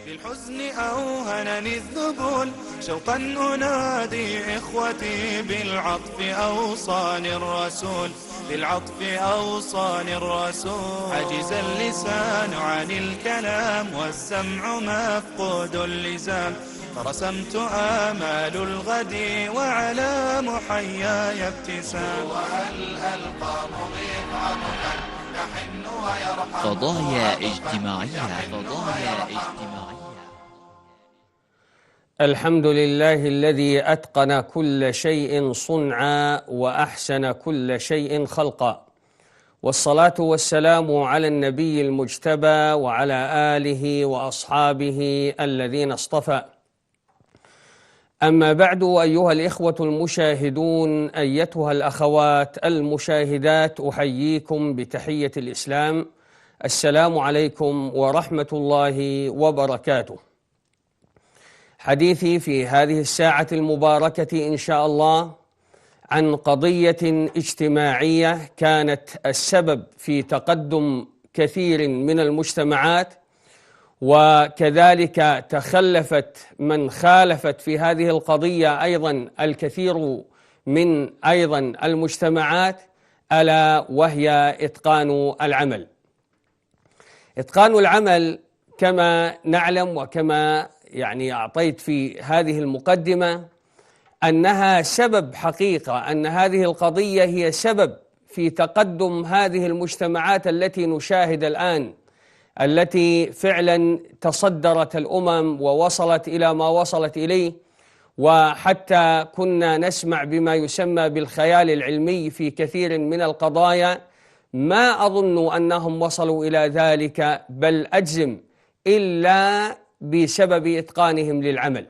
في الحزن أوهنني الذبول شوقا أنادي إخوتي بالعطف أوصاني الرسول بالعطف أوصاني الرسول عجز اللسان عن الكلام والسمع مفقود اللزام فرسمت آمال الغد وعلى محياي ابتسام وهل ألقى مضيق يحن ويرحم قضايا اجتماعية الحمد لله الذي أتقن كل شيء صنعا وأحسن كل شيء خلقا، والصلاة والسلام على النبي المجتبى وعلى آله وأصحابه الذين اصطفى. أما بعد، أيها الإخوة المشاهدون، أيتها الأخوات المشاهدات، أحييكم بتحية الإسلام. السلام عليكم ورحمة الله وبركاته. حديثي في هذه الساعة المباركة إن شاء الله عن قضية اجتماعية كانت السبب في تقدم كثير من المجتمعات، وكذلك تخلفت من خالفت في هذه القضية أيضا الكثير من أيضا المجتمعات، ألا وهي إتقان العمل. إتقان العمل كما نعلم وكما أعطيت في هذه المقدمة أنها سبب حقيقة، أن هذه القضية هي سبب في تقدم هذه المجتمعات التي نشاهد الآن، التي فعلا تصدرت الأمم ووصلت إلى ما وصلت إليه، وحتى كنا نسمع بما يسمى بالخيال العلمي في كثير من القضايا. ما أظن أنهم وصلوا إلى ذلك، بل أجزم إلا بسبب إتقانهم للعمل،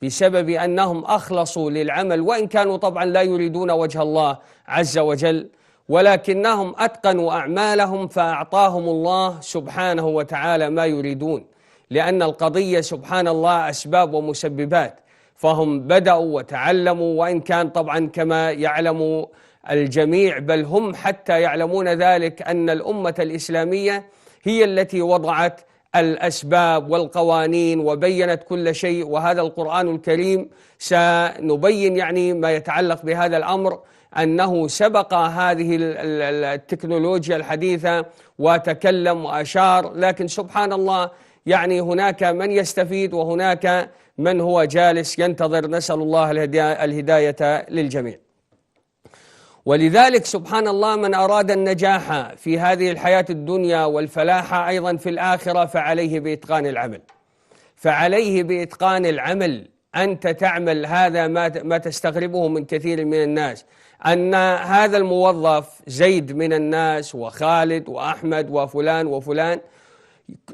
بسبب أنهم أخلصوا للعمل، وإن كانوا طبعا لا يريدون وجه الله عز وجل، ولكنهم أتقنوا أعمالهم فأعطاهم الله سبحانه وتعالى ما يريدون، لأن القضية سبحان الله أسباب ومسببات. فهم بدأوا وتعلموا، وإن كان طبعا كما يعلم الجميع، بل هم حتى يعلمون ذلك، أن الأمة الإسلامية هي التي وضعت الأسباب والقوانين وبينت كل شيء، وهذا القرآن الكريم سنبين ما يتعلق بهذا الأمر، أنه سبق هذه التكنولوجيا الحديثة وتكلم وأشار، لكن سبحان الله هناك من يستفيد وهناك من هو جالس ينتظر. نسأل الله الهداية للجميع. ولذلك سبحان الله من أراد النجاح في هذه الحياة الدنيا والفلاح أيضا في الآخرة فعليه بإتقان العمل، فعليه بإتقان العمل. أنت تعمل هذا ما تستغربه من كثير من الناس، أن هذا الموظف زيد من الناس وخالد وأحمد وفلان وفلان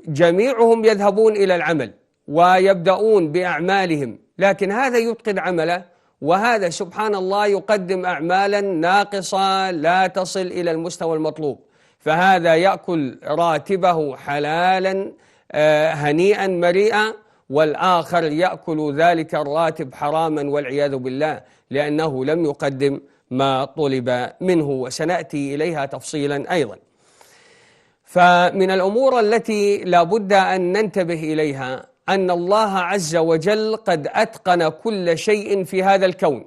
جميعهم يذهبون إلى العمل ويبدأون بأعمالهم، لكن هذا يتقن عمله، وهذا سبحان الله يقدم أعمالا ناقصة لا تصل إلى المستوى المطلوب، فهذا يأكل راتبه حلالا هنيئا مريئا، والآخر يأكل ذلك الراتب حراما والعياذ بالله، لأنه لم يقدم ما طلب منه، وسنأتي إليها تفصيلا أيضا. فمن الأمور التي لا بد أن ننتبه إليها أن الله عز وجل قد أتقن كل شيء في هذا الكون،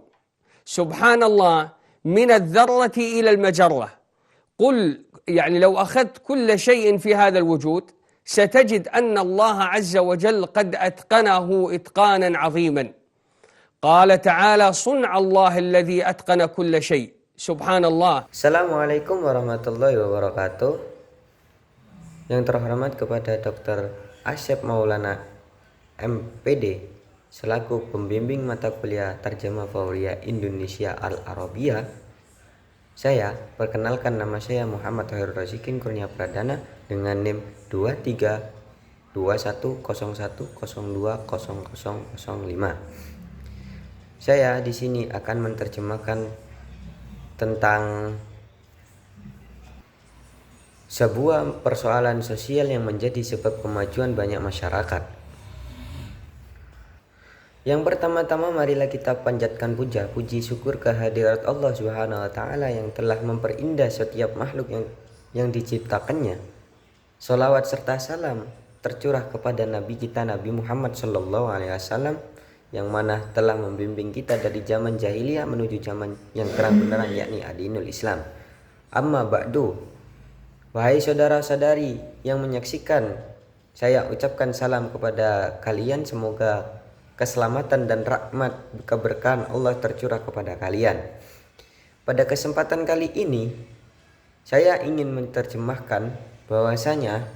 سبحان الله، من الذرة إلى المجرة. قل لو أخذت كل شيء في هذا الوجود ستجد أن الله عز وجل قد أتقنه إتقانا عظيما. قال تعالى: صنع الله الذي أتقن كل شيء. سبحان الله. Assalamualaikum warahmatullahi wabarakatuh. Yang terhormat kepada Dr. Asyaf Maulana MPD selaku pembimbing mata kuliah Tarjamah Fauriyah Indonesia Al-Arabiyah. Saya perkenalkan, nama saya Muhammad Khairul Razikin Kurnia Pradana dengan NIM 232101020005. Saya di sini akan menerjemahkan tentang sebuah persoalan sosial yang menjadi sebab kemajuan banyak masyarakat. Yang pertama-tama marilah kita panjatkan puji syukur kehadirat Allah Subhanahu wa taala yang telah memperindah setiap makhluk yang diciptakannya. Salawat serta salam tercurah kepada Nabi kita Nabi Muhammad SAW yang mana telah membimbing kita dari zaman jahiliyah menuju zaman yang terang benderang, yakni adinul Islam. Amma ba'du, wahai saudara-saudari yang menyaksikan, saya ucapkan salam kepada kalian. Semoga keselamatan dan rahmat keberkahan Allah tercurah kepada kalian. Pada kesempatan kali ini saya ingin menerjemahkan bahwasanya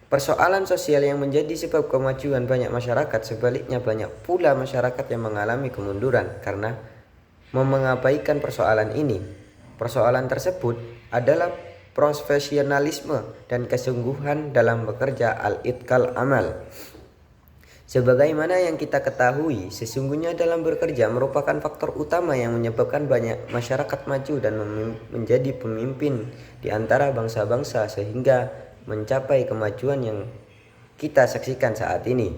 persoalan sosial yang menjadi sebab kemajuan banyak masyarakat, sebaliknya banyak pula masyarakat yang mengalami kemunduran karena mengabaikan persoalan ini. Persoalan tersebut adalah profesionalisme dan kesungguhan dalam bekerja, al-itqal amal. Sebagaimana yang kita ketahui, sesungguhnya dalam bekerja merupakan faktor utama yang menyebabkan banyak masyarakat maju dan menjadi pemimpin di antara bangsa-bangsa sehingga mencapai kemajuan yang kita saksikan saat ini.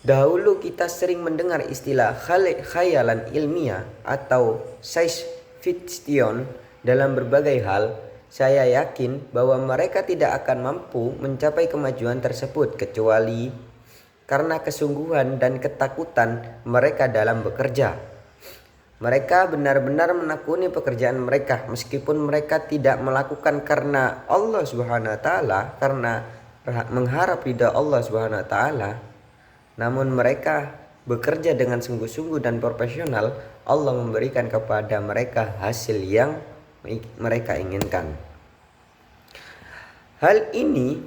Dahulu kita sering mendengar istilah khayalan ilmiah atau science fiction dalam berbagai hal. Saya yakin bahwa mereka tidak akan mampu mencapai kemajuan tersebut kecuali karena kesungguhan dan ketakutan mereka dalam bekerja. Mereka benar-benar menekuni pekerjaan mereka meskipun mereka tidak melakukan karena Allah Subhanahu wa taala, karena mengharap ridha Allah Subhanahu wa taala, namun mereka bekerja dengan sungguh-sungguh dan profesional. Allah memberikan kepada mereka hasil yang mereka inginkan. Hal ini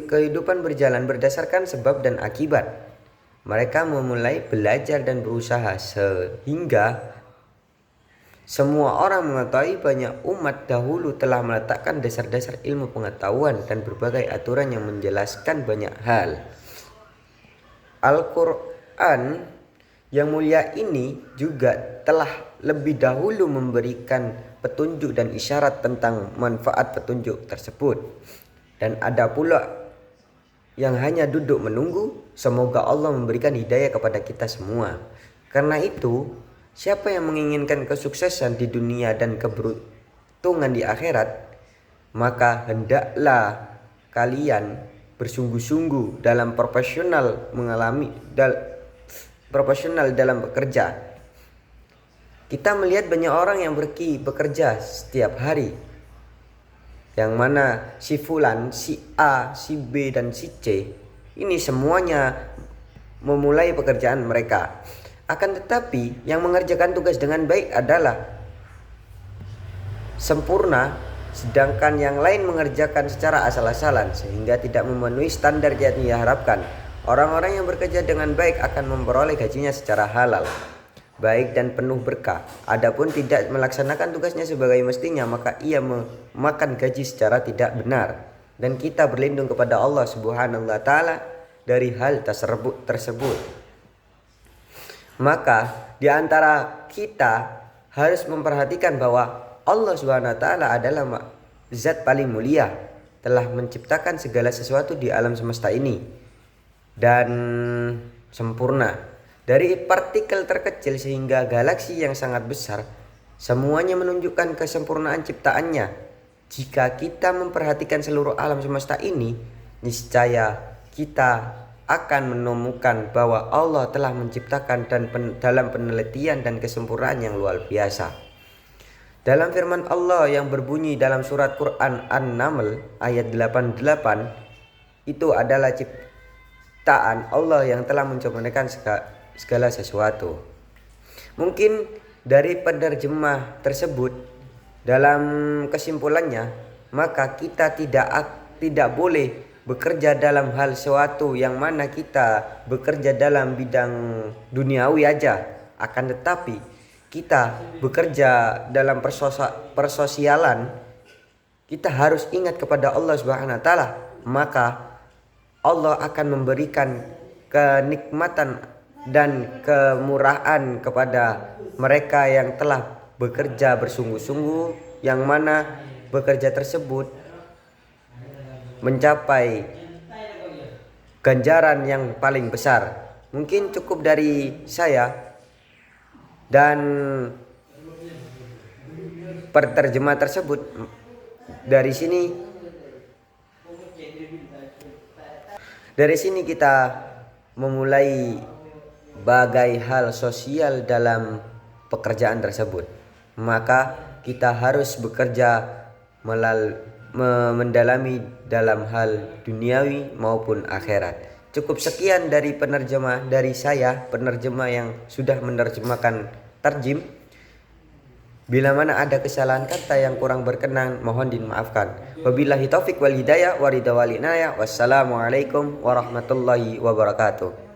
kehidupan berjalan berdasarkan sebab dan akibat. Mereka memulai belajar dan berusaha sehingga semua orang mengetahui banyak umat dahulu telah meletakkan dasar-dasar ilmu pengetahuan dan berbagai aturan yang menjelaskan banyak hal. Al-Quran yang mulia ini juga telah lebih dahulu memberikan petunjuk dan isyarat tentang manfaat petunjuk tersebut. Dan ada pula yang hanya duduk menunggu. Semoga Allah memberikan hidayah kepada kita semua. Karena itu, siapa yang menginginkan kesuksesan di dunia dan keberuntungan di akhirat, maka hendaklah kalian bersungguh-sungguh dalam profesional dalam bekerja. Kita melihat banyak orang yang bekerja setiap hari, yang mana si fulan, si A, si B, dan si C ini semuanya memulai pekerjaan mereka. Akan tetapi yang mengerjakan tugas dengan baik adalah sempurna, sedangkan yang lain mengerjakan secara asal-asalan sehingga tidak memenuhi standar yang diharapkan. Orang-orang yang bekerja dengan baik akan memperoleh gajinya secara halal, baik dan penuh berkah. Adapun tidak melaksanakan tugasnya sebagai mestinya, maka ia memakan gaji secara tidak benar. Dan kita berlindung kepada Allah Subhanahu wa taala dari hal tersebut. Maka di antara kita harus memperhatikan bahwa Allah Subhanahu wa taala adalah zat paling mulia, telah menciptakan segala sesuatu di alam semesta ini dan sempurna. Dari partikel terkecil sehingga galaksi yang sangat besar, semuanya menunjukkan kesempurnaan ciptaannya. Jika kita memperhatikan seluruh alam semesta ini, niscaya kita akan menemukan bahwa Allah telah menciptakan dan dalam penelitian dan kesempurnaan yang luar biasa. Dalam firman Allah yang berbunyi dalam surat Quran An-Naml ayat 88, itu adalah ciptaan Allah yang telah menciptakan segala sesuatu. Mungkin dari penerjemah tersebut, dalam kesimpulannya, maka kita tidak boleh bekerja dalam hal sesuatu yang mana kita bekerja dalam bidang duniawi aja. Akan tetapi kita bekerja dalam persosialan, kita harus ingat kepada Allah Subhanahu wa taala, maka Allah akan memberikan kenikmatan dan kemurahan kepada mereka yang telah bekerja bersungguh-sungguh, yang mana bekerja tersebut mencapai ganjaran yang paling besar. Mungkin cukup dari saya, dan penerjemah tersebut Dari sini kita memulai bagai hal sosial dalam pekerjaan tersebut. Maka kita harus bekerja mendalami dalam hal duniawi maupun akhirat. Cukup sekian dari penerjemah dari saya, penerjemah yang sudah menerjemahkan tarjim. Bila mana ada kesalahan kata yang kurang berkenan, mohon dimaafkan. Wabillahi taufik wal hidayah wa ridha wal inayah. Wassalamualaikum warahmatullahi wabarakatuh.